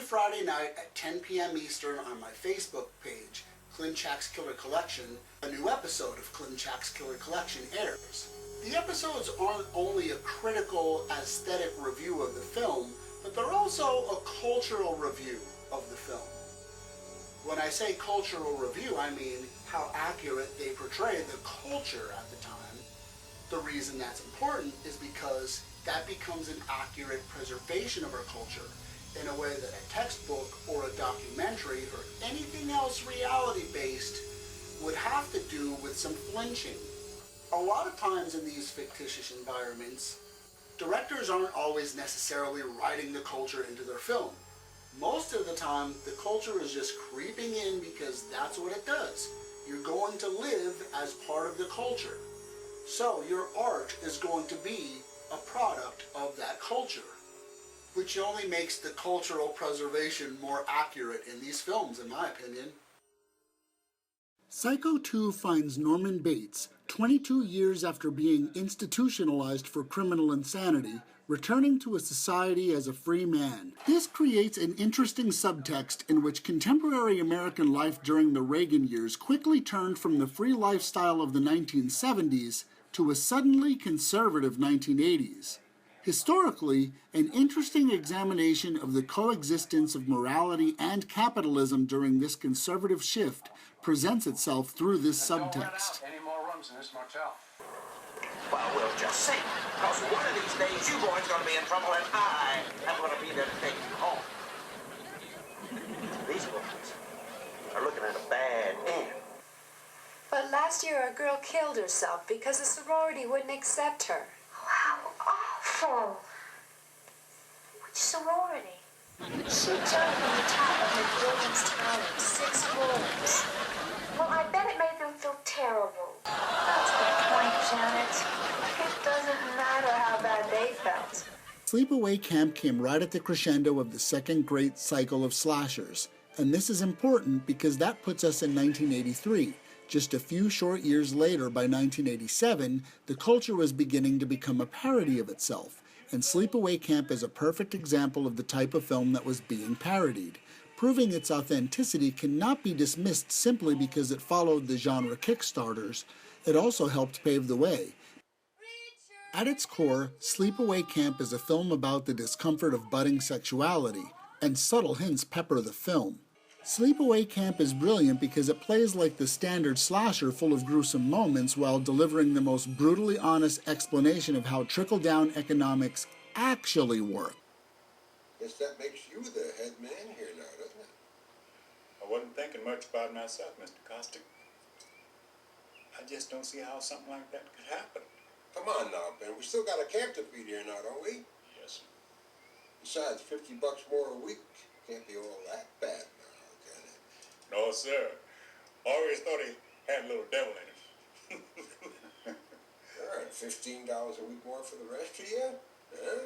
Friday night at 10 p.m. Eastern on my Facebook page, Klimczak's Killer Collection, a new episode of Klimczak's Killer Collection airs. The episodes aren't only a critical, aesthetic review of the film, but they're also a cultural review of the film. When I say cultural review, I mean how accurate they portray the culture at the time. The reason that's important is because that becomes an accurate preservation of our culture in a way that a textbook or a documentary or anything else reality-based would have to do with some flinching. A lot of times in these fictitious environments, directors aren't always necessarily writing the culture into their film. Most of the time, the culture is just creeping in because that's what it does. You're going to live as part of the culture. So your art is going to be a product of that culture, which only makes the cultural preservation more accurate in these films, in my opinion. Psycho 2 finds Norman Bates, 22 years after being institutionalized for criminal insanity, returning to a society as a free man. This creates an interesting subtext in which contemporary American life during the Reagan years quickly turned from the free lifestyle of the 1970s to a suddenly conservative 1980s. Historically, an interesting examination of the coexistence of morality and capitalism during this conservative shift presents itself through this subtext. Any more rooms in this motel? Well, we'll just see. Because one of these days, you boys are going to be in trouble, and I am going to be there to take you home. These boys are looking at a bad end. But last year, a girl killed herself because the sorority wouldn't accept her. Oh, how awful. Which sorority? She jumped from the top of the building's tower, 6 floors. Well, I bet it made them feel terrible. That's the point, Janet. It doesn't matter how bad they felt. Sleepaway Camp came right at the crescendo of the second great cycle of slashers, and this is important because that puts us in 1983. Just a few short years later, by 1987, the culture was beginning to become a parody of itself, and Sleepaway Camp is a perfect example of the type of film that was being parodied. Proving its authenticity cannot be dismissed simply because it followed the genre Kickstarters. It also helped pave the way. At its core, Sleepaway Camp is a film about the discomfort of budding sexuality, and subtle hints pepper the film. Sleepaway Camp is brilliant because it plays like the standard slasher full of gruesome moments while delivering the most brutally honest explanation of how trickle-down economics actually work. Guess that makes you the head man here now, doesn't it? I wasn't thinking much about myself, Mr. Costick. I just don't see how something like that could happen. Come on now, Ben. We still got a camp to feed here now, don't we? Yes, sir. Besides, $50 more a week can't be all that bad now, can it? No, sir. Always thought he had a little devil in him. All right, $15 a week more for the rest of you? Huh?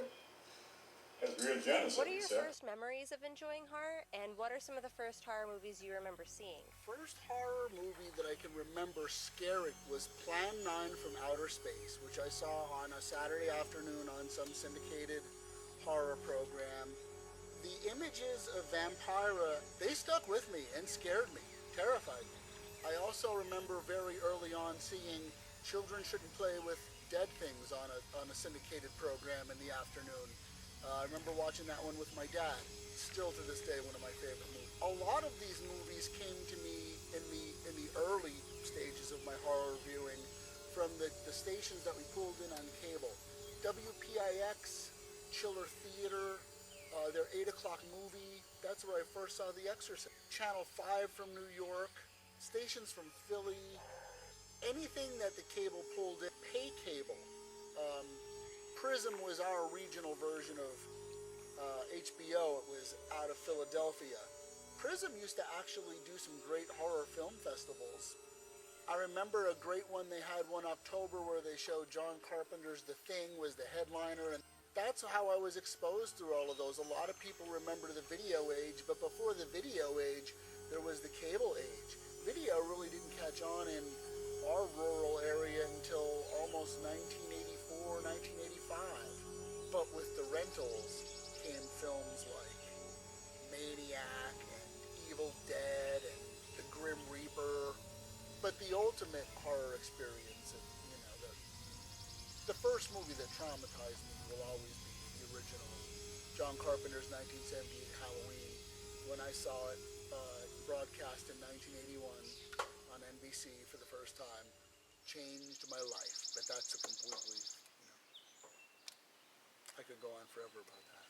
That's real generous. What are your sir. first memories of enjoying horror, and what are some of the first horror movies you remember seeing? First horror movie that I can remember scaring was Plan 9 from Outer Space, which I saw on a Saturday afternoon on some syndicated horror program. The images of Vampira, they stuck with me and scared me, terrified me. I also remember very early on seeing Children Shouldn't Play with Dead Things on a syndicated program in the afternoon. I remember watching that one with my dad. Still to this day, one of my favorite movies. A lot of these movies came to me in the early stages of my horror viewing from the stations that we pulled in on cable. WPIX, Chiller Theater, their 8 o'clock movie. That's where I first saw The Exorcist. Channel 5 from New York. Stations from Philly. Anything that the cable pulled in. Pay cable. Prism was our regional version of HBO. It was out of Philadelphia. Prism used to actually do some great horror film festivals. I remember a great one, they had one October where they showed John Carpenter's The Thing was the headliner, and that's how I was exposed through all of those. A lot of people remember the video age, but before the video age, there was the cable age. Video really didn't catch on in our rural area until almost 1984, 1985. But with the rentals came films like the ultimate horror experience. And, the first movie that traumatized me will always be the original John Carpenter's 1978 Halloween. When I saw it broadcast in 1981 on NBC for the first time, changed my life. But that's a completely, I could go on forever about that.